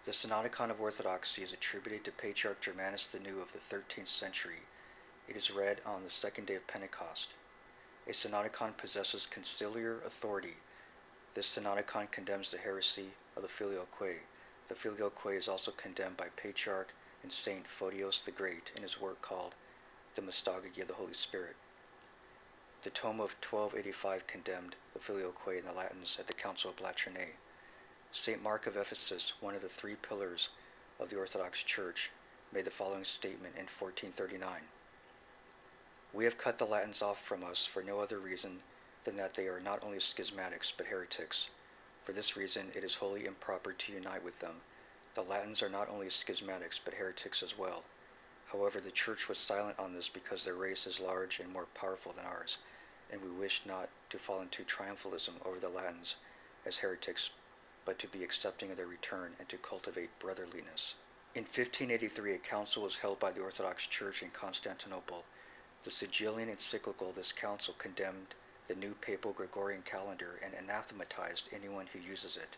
The Synodicon of Orthodoxy is attributed to Patriarch Germanus the New of the 13th century. It is read on the second day of Pentecost. A Synodicon possesses conciliar authority. This Synodicon condemns the heresy of the Filioque. The Filioque is also condemned by Patriarch and Saint Photios the Great in his work called The Mystagogy of the Holy Spirit. The tome of 1285 condemned the Filioque in the Latins at the Council of Latrinée. St. Mark of Ephesus, one of the three pillars of the Orthodox Church, made the following statement in 1439. We have cut the Latins off from us for no other reason than that they are not only schismatics but heretics. For this reason it is wholly improper to unite with them. The Latins are not only schismatics but heretics as well. However, the Church was silent on this because their race is large and more powerful than ours, and we wish not to fall into triumphalism over the Latins as heretics, but to be accepting of their return and to cultivate brotherliness. In 1583, a council was held by the Orthodox Church in Constantinople. The Sigillian encyclical of this council condemned the new papal Gregorian calendar and anathematized anyone who uses it.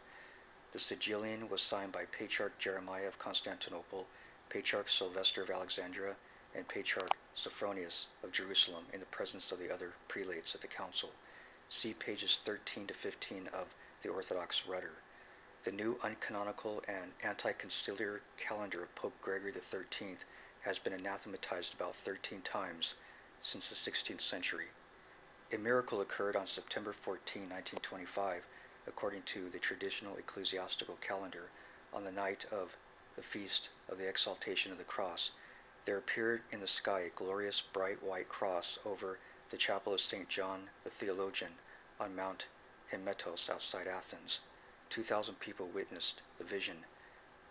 The Sigillian was signed by Patriarch Jeremiah of Constantinople, Patriarch Sylvester of Alexandria, and Patriarch Sophronius of Jerusalem in the presence of the other prelates at the council. See pages 13 to 15 of the Orthodox Rudder. The new uncanonical and anti-conciliar calendar of Pope Gregory XIII has been anathematized about 13 times since the 16th century. A miracle occurred on September 14, 1925, according to the traditional ecclesiastical calendar. On the night of the feast of the Exaltation of the Cross, there appeared in the sky a glorious bright white cross over the chapel of St. John the Theologian on Mount Hymettos outside Athens. 2,000 people witnessed the vision.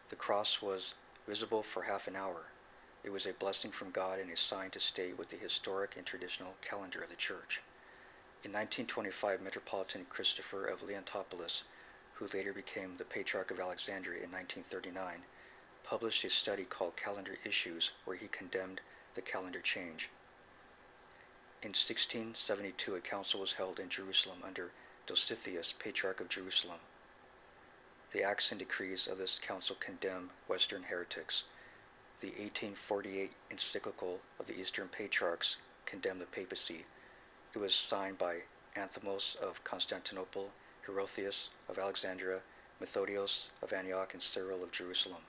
The cross was visible for half an hour. It was a blessing from God and a sign to stay with the historic and traditional calendar of the Church. In 1925, Metropolitan Christopher of Leontopolis, who later became the Patriarch of Alexandria in 1939, published a study called Calendar Issues, where he condemned the calendar change. In 1672, a council was held in Jerusalem under Dositheus, Patriarch of Jerusalem. The acts and decrees of this council condemn Western heretics. The 1848 encyclical of the Eastern Patriarchs condemned the papacy. It was signed by Anthemos of Constantinople, Hierotheus of Alexandria, Methodios of Antioch, and Cyril of Jerusalem.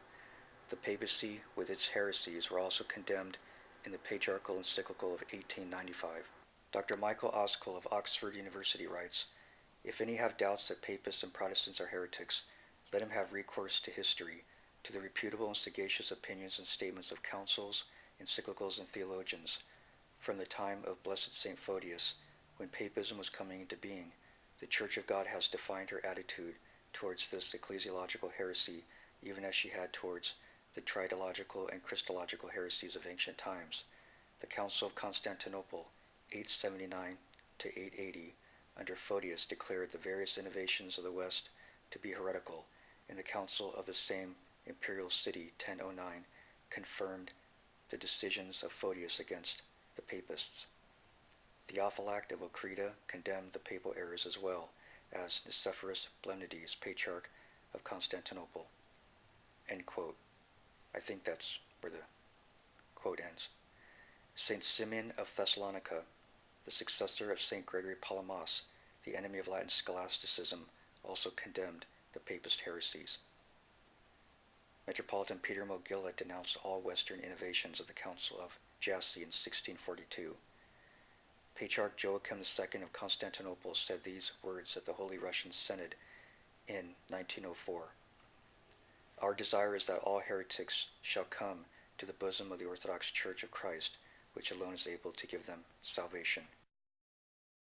The papacy, with its heresies, were also condemned in the patriarchal encyclical of 1895. Dr. Michael Oskell of Oxford University writes, "If any have doubts that papists and Protestants are heretics, let him have recourse to history, to the reputable and sagacious opinions and statements of councils, encyclicals, and theologians. From the time of blessed St. Photius, when papism was coming into being, the Church of God has defined her attitude towards this ecclesiological heresy, even as she had towards the tridological and Christological heresies of ancient times. The Council of Constantinople, 879 to 880, under Photius declared the various innovations of the West to be heretical, and the Council of the same imperial city, 1009, confirmed the decisions of Photius against the papists. Theophylact of Ochrida condemned the papal errors as well as Nicephorus Blemnides, Patriarch of Constantinople." End quote. I think that's where the quote ends. St. Simeon of Thessalonica, the successor of St. Gregory Palamas, the enemy of Latin scholasticism, also condemned the papist heresies. Metropolitan Peter Mogila denounced all Western innovations of the Council of Jassy in 1642. Patriarch Joachim II of Constantinople said these words at the Holy Russian Synod in 1904. "Our desire is that all heretics shall come to the bosom of the Orthodox Church of Christ, which alone is able to give them salvation."